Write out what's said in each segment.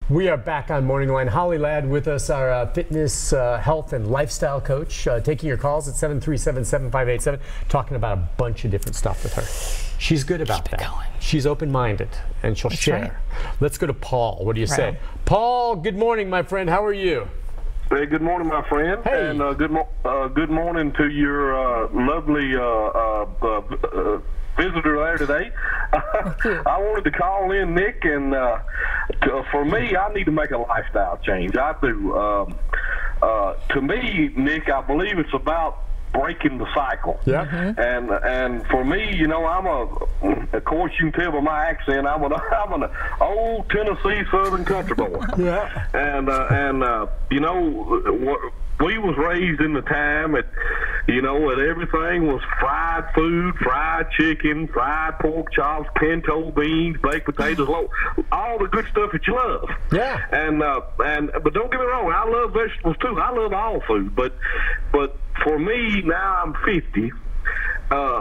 We are back on Morning Line. Holly Ladd with us, our fitness, health, and lifestyle coach, taking your calls at 737-7587, talking about a bunch of different stuff with her. She's good about that. Going. She's open-minded, and she'll share. Right. Let's go to Paul. What do you say? Paul, good morning, my friend. How are you? Hey, good morning, my friend. Hey. And good morning to your lovely visitor there today. I wanted to call in, Nick, and for me, I need to make a lifestyle change. I do. To me, Nick, I believe it's about breaking the cycle. Yeah. And for me, you know, of course you can tell by my accent, I'm an old Tennessee Southern country boy. Yeah. And you know, we was raised in the time that, you know, that everything was fried food, fried chicken, fried pork chops, pinto beans, baked potatoes, all the good stuff that you love. Yeah. But don't get me wrong, I love vegetables too. I love all food. But for me, now I'm 50.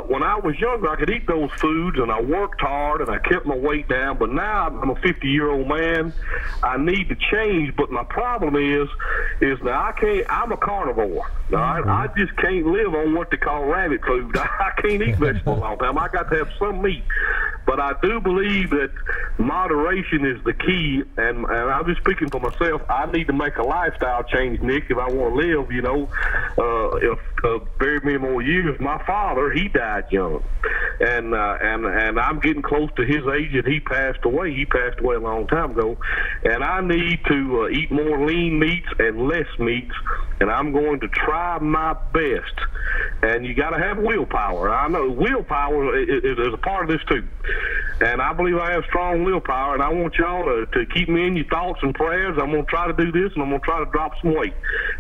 When I was younger, I could eat those foods, and I worked hard, and I kept my weight down. But now I'm a 50-year-old man. I need to change. But my problem is now I can't. I'm a carnivore. All right? I just can't live on what they call rabbit food. I can't eat vegetables all the time. I got to have some meat. But I do believe that moderation is the key, and I'm just speaking for myself. I need to make a lifestyle change, Nick, if I want to live, you know, very many more years. My father, he died young, and I'm getting close to his age, and he passed away. He passed away a long time ago, and I need to eat more lean meats and less meats, and I'm going to try my best. And you got to have willpower. I know willpower is a part of this too. And I believe I have strong willpower, and I want y'all to keep me in your thoughts and prayers. I'm going to try to do this, and I'm going to try to drop some weight.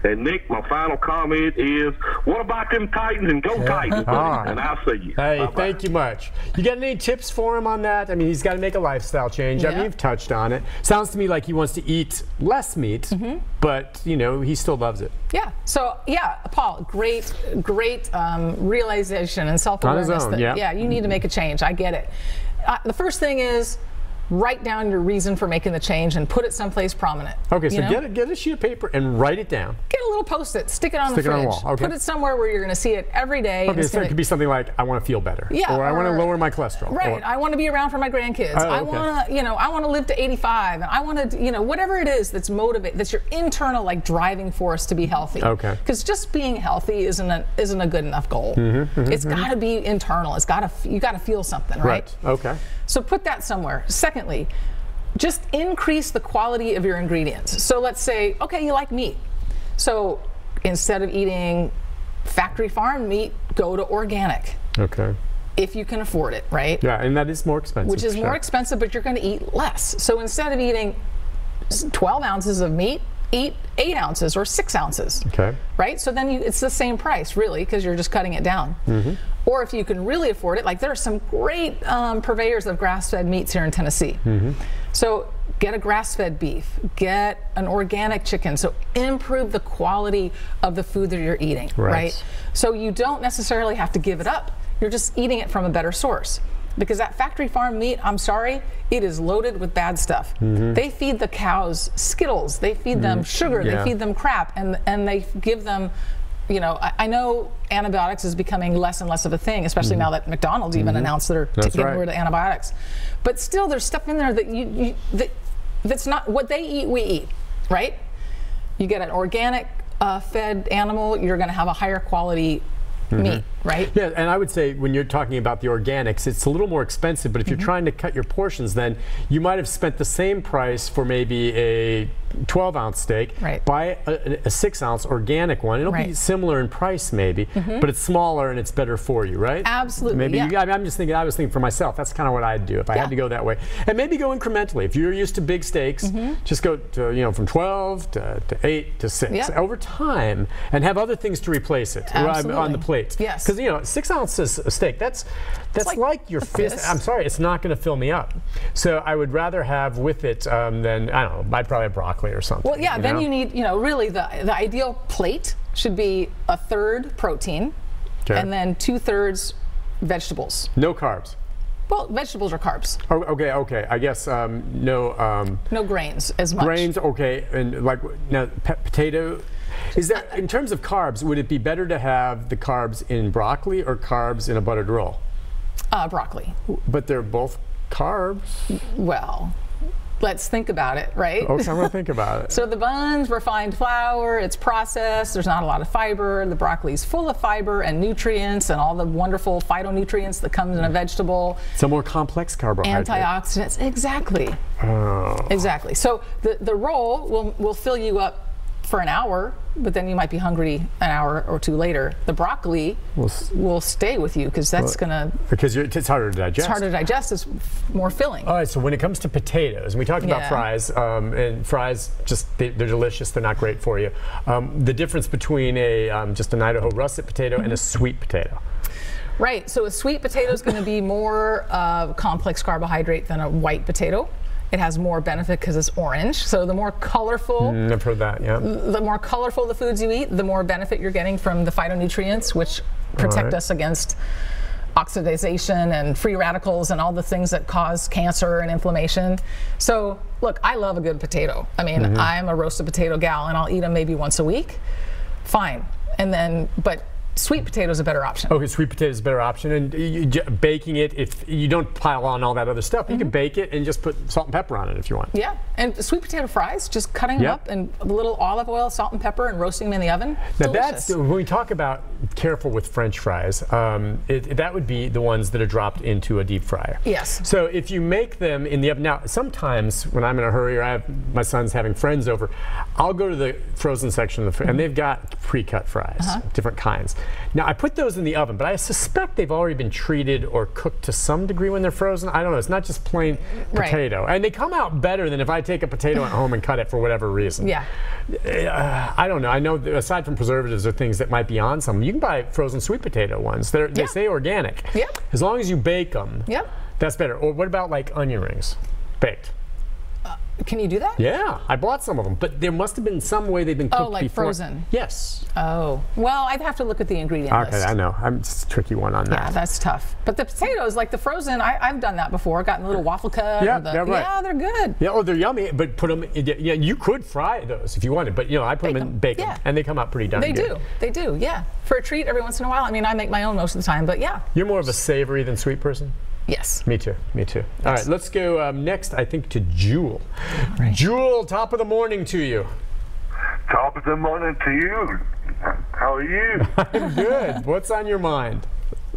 And, Nick, my final comment is, what about them Titans, and go Titans, buddy. Right. And I'll see you. Hey, thank you much. You got any tips for him on that? I mean, he's got to make a lifestyle change. Yeah. I mean, you've touched on it. Sounds to me like he wants to eat less meat, but, you know, he still loves it. Yeah. So, yeah, Paul, great realization and self-awareness. Yeah, you need to make a change. I get it. The first thing is write down your reason for making the change and put it someplace prominent. Okay, so get a sheet of paper and write it down. Get a little Post-it, stick it on the fridge. Stick it on the wall. Okay. Put it somewhere where you're going to see it every day. Okay, so it could be something like, I want to feel better. Yeah. Or I want to lower my cholesterol. Right. I want to be around for my grandkids. I want to, you know, I want to live to 85. And I want to, you know, whatever it is that's that's your internal, like, driving force to be healthy. Okay. Because just being healthy isn't a good enough goal. It's got to be internal. It's got to, you got to feel something, right? Okay. So put that somewhere. Secondly, just increase the quality of your ingredients. So let's say, okay, you like meat. So instead of eating factory farm meat, go to organic. Okay. If you can afford it, right? Yeah, and that is more expensive. Which is more expensive, but you're going to eat less. So instead of eating 12 ounces of meat, eat 8 ounces or 6 ounces. Okay. Right? So then it's the same price, really, because you're just cutting it down. Or if you can really afford it, like there are some great purveyors of grass-fed meats here in Tennessee. So get a grass-fed beef, get an organic chicken. So improve the quality of the food that you're eating, right? So you don't necessarily have to give it up. You're just eating it from a better source. Because that factory farm meat, I'm sorry, it is loaded with bad stuff. They feed the cows Skittles, they feed them sugar, they feed them crap, and they give them, you know, I know antibiotics is becoming less and less of a thing, especially now that McDonald's even announced they're getting rid of antibiotics. But still, there's stuff in there that that's not what they eat, we eat, right? You get an organic fed animal, you're going to have a higher quality meat, right? Yeah, and I would say when you're talking about the organics, it's a little more expensive, but if you're trying to cut your portions, then you might have spent the same price for maybe a 12-ounce steak. Buy a 6-ounce organic one. It'll be similar in price maybe, but it's smaller and it's better for you, right? Absolutely. Maybe you, I mean, I'm just thinking, I was thinking for myself, that's kind of what I'd do if I had to go that way. And maybe go incrementally. If you're used to big steaks, just go to, you know, from 12 to 8 to 6 over time, and have other things to replace it on the plate. Yes. Because, you know, 6 ounces of steak, that's like your fist. I'm sorry, it's not going to fill me up. So I would rather have with it than, I don't know, I'd probably have broccoli or something. Well, yeah, then you need, you know, really the ideal plate should be 1/3 protein and then 2/3 vegetables. No carbs. Well, vegetables are carbs. Oh, okay. I guess no grains as much. Grains, okay. And like now, potato. Is that in terms of carbs? Would it be better to have the carbs in broccoli or carbs in a buttered roll? Broccoli. But they're both carbs. Well, let's think about it, right? Okay, I'm gonna think about it. So the buns, refined flour, it's processed, there's not a lot of fiber. The broccoli's full of fiber and nutrients and all the wonderful phytonutrients that comes in a vegetable. It's a more complex carbohydrate. Antioxidants, exactly. Oh. Exactly. So the roll will fill you up for an hour, but then you might be hungry an hour or two later. The broccoli will stay with you because that's because it's harder to digest. It's harder to digest. It's more filling. All right. So when it comes to potatoes, and we talked about fries, and fries they're delicious. They're not great for you. The difference between just an Idaho russet potato and a sweet potato. Right. So a sweet potato is going to be more complex carbohydrate than a white potato. It has more benefit because it's orange. So the more colorful, I've heard that, yeah. The more colorful the foods you eat, the more benefit you're getting from the phytonutrients, which protect us against oxidation and free radicals and all the things that cause cancer and inflammation. So look, I love a good potato. I mean, I'm a roasted potato gal, and I'll eat them maybe once a week. Fine. And then, but sweet potato is a better option. Okay, sweet potato is a better option, and baking it, if you don't pile on all that other stuff, you can bake it and just put salt and pepper on it if you want. Yeah, and sweet potato fries, just cutting them up and a little olive oil, salt and pepper, and roasting them in the oven. Now delicious. that's when we talk about careful with French fries. That would be the ones that are dropped into a deep fryer. Yes. So if you make them in the oven, now sometimes when I'm in a hurry or my son's having friends over, I'll go to the frozen section of and they've got pre-cut fries, different kinds. Now I put those in the oven, but I suspect they've already been treated or cooked to some degree when they're frozen. I don't know. It's not just plain potato, and they come out better than if I take a potato at home and cut it for whatever reason. Yeah. I don't know. I know aside from preservatives or things that might be on some, you can buy frozen sweet potato ones. They say organic. Yep. As long as you bake them. Yep. That's better. Or what about like onion rings, baked? Can you do that? Yeah, I bought some of them, but there must have been some way they've been cooked like before. frozen? Yes. Oh, well, I'd have to look at the ingredient list. Okay, I know. It's a tricky one on that. Yeah, that's tough. But the potatoes, like the frozen, I've done that before. Gotten a little waffle cut. Yeah, yeah, they're good. Yeah, they're yummy, but put them, yeah, you could fry those if you wanted, but I put them in bacon, and they come out pretty darn good. They do, yeah. For a treat every once in a while. I mean, I make my own most of the time, but yeah. You're more of a savory than sweet person? Yes. Me too. Yes. All right, let's go next, I think, to Jewel. Right. Jewel, top of the morning to you. Top of the morning to you. How are you? I'm good. What's on your mind?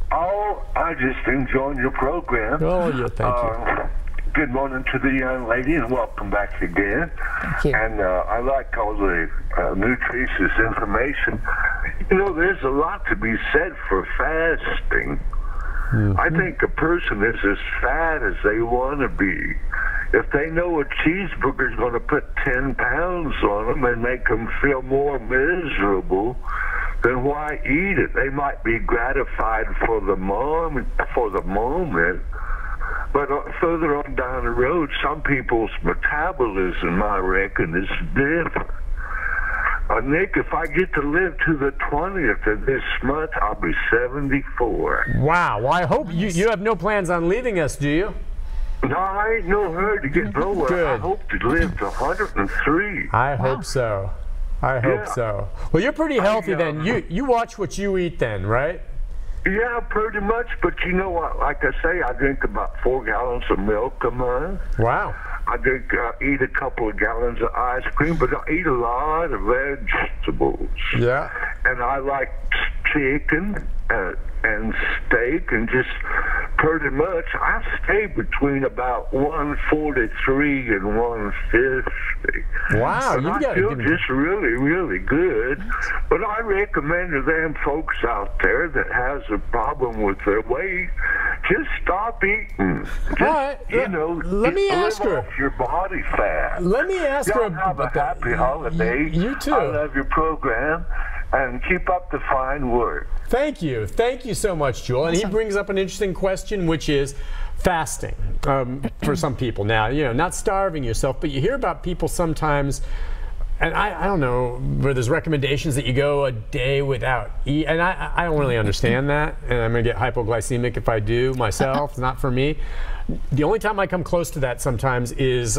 Oh, I just enjoyed your program. Oh, yeah, thank you. Good morning to the young lady, and welcome back again. Thank you. And I like all the nutritious information. There's a lot to be said for fasting. I think a person is as fat as they want to be. If they know a cheeseburger is going to put 10 pounds on them and make them feel more miserable, then why eat it? They might be gratified for the moment, but further on down the road, some people's metabolism, I reckon, is different. Nick, if I get to live to the 20th of this month, I'll be 74. Wow. Well, I hope you have no plans on leaving us, do you? No, I ain't no hurry to get nowhere. Good. I hope to live to 103. I hope so. I hope so. Well, you're pretty healthy then. You watch what you eat then, right? Yeah, pretty much. But you know what? Like I say, I drink about 4 gallons of milk a month. Wow. I eat a couple of gallons of ice cream, but I eat a lot of vegetables. Yeah. And I like chicken and steak, and just pretty much I stay between about 143 and 150. Wow, and I feel just really, really good. But I recommend to them folks out there that has a problem with their weight, just stop eating. Just, all right. Let me ask her. Off your body fat. Let me ask her have a happy holiday. You too. I love your program, and keep up the fine work. Thank you. Thank you so much, Jewel. Awesome. And he brings up an interesting question, which is fasting for some people. Now, not starving yourself, but you hear about people sometimes And I don't know where there's recommendations that you go a day without eat, and I don't really understand that, and I'm gonna get hypoglycemic if I do myself. It's not for me. The only time I come close to that sometimes is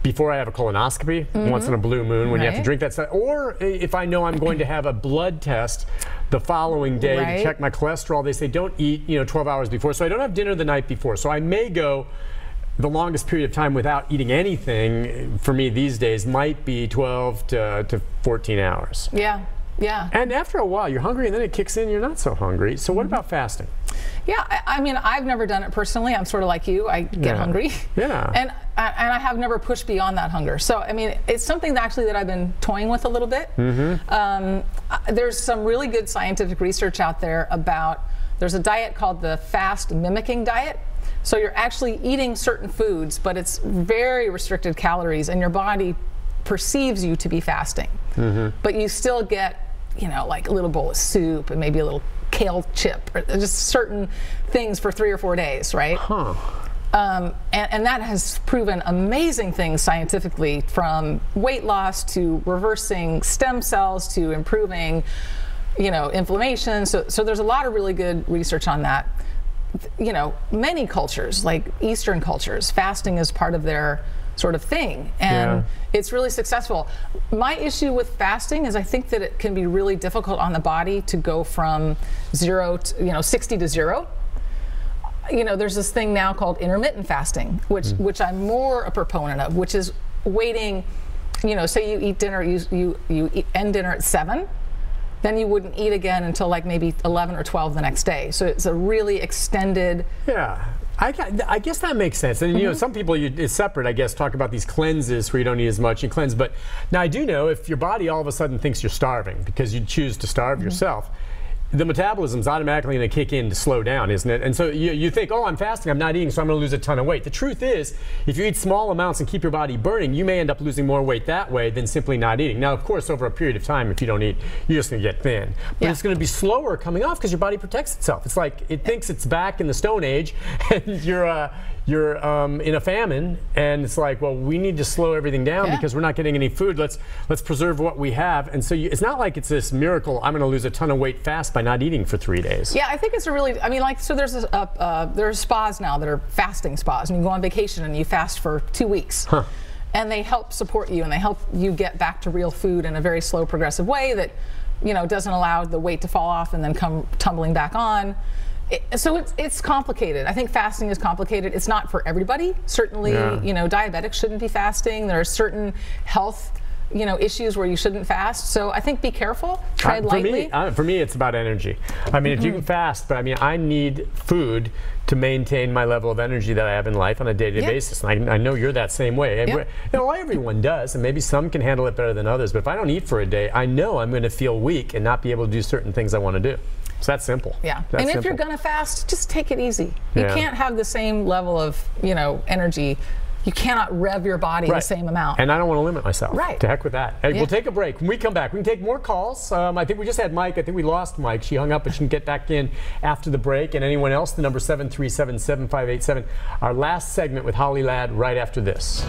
before I have a colonoscopy, once in a blue moon, when you have to drink that stuff, or if I know I'm going to have a blood test the following day to check my cholesterol. They say don't eat 12 hours before, so I don't have dinner the night before. So I may go the longest period of time without eating anything for me these days might be 12 to 14 hours. Yeah, yeah. And after a while, you're hungry, and then it kicks in, you're not so hungry. So what about fasting? Yeah, I mean, I've never done it personally. I'm sort of like you. I get hungry. Yeah. And I have never pushed beyond that hunger. So, I mean, it's something that actually that I've been toying with a little bit. There's some really good scientific research out there about, there's a diet called the fast mimicking diet. So you're actually eating certain foods, but it's very restricted calories, and your body perceives you to be fasting. But you still get, like a little bowl of soup and maybe a little kale chip, or just certain things for 3 or 4 days, right? And that has proven amazing things scientifically, from weight loss to reversing stem cells to improving, inflammation. So there's a lot of really good research on that. Many cultures, like Eastern cultures, fasting is part of their sort of thing, and it's really successful. My issue with fasting is I think that it can be really difficult on the body to go from 0 to 60 to 0. There's this thing now called intermittent fasting, which I'm more a proponent of, which is waiting. Say you eat dinner, you end dinner at 7. Then you wouldn't eat again until like maybe 11 or 12 the next day. So it's a really extended. Yeah, I guess that makes sense. And some people, it's separate, I guess, talk about these cleanses where you don't eat as much and cleanse. But now I do know if your body all of a sudden thinks you're starving because you choose to starve yourself, the metabolism's automatically going to kick in to slow down, isn't it? And so you think, oh, I'm fasting, I'm not eating, so I'm going to lose a ton of weight. The truth is, if you eat small amounts and keep your body burning, you may end up losing more weight that way than simply not eating. Now, of course, over a period of time, if you don't eat, you're just going to get thin. But it's going to be slower coming off because your body protects itself. It's like it thinks it's back in the Stone Age, and you're in a famine, and it's like, well, we need to slow everything down because we're not getting any food. Let's preserve what we have. And so it's not like it's this miracle, I'm going to lose a ton of weight fast by not eating for 3 days. Yeah, I think it's a really, so there's spas now that are fasting spas, and you go on vacation and you fast for 2 weeks. And they help support you, and they help you get back to real food in a very slow, progressive way that, doesn't allow the weight to fall off and then come tumbling back on. So it's complicated. I think fasting is complicated. It's not for everybody. Certainly, diabetics shouldn't be fasting. There are certain health, issues where you shouldn't fast. So I think be careful. Tread lightly. For me, it's about energy. I mean, if you can fast, but I need food to maintain my level of energy that I have in life on a day-to-day basis. And I know you're that same way. Everyone does, and maybe some can handle it better than others. But if I don't eat for a day, I know I'm going to feel weak and not be able to do certain things I want to do. So that's simple. Yeah. And if you're going to fast, just take it easy. You can't have the same level of, energy. You cannot rev your body the same amount. And I don't want to limit myself. Right. To heck with that. Hey, we'll take a break. When we come back, we can take more calls. I think we just had Mike. I think we lost Mike. She hung up, but she can get back in after the break. And anyone else, the number 737-7587. Our last segment with Holly Ladd right after this.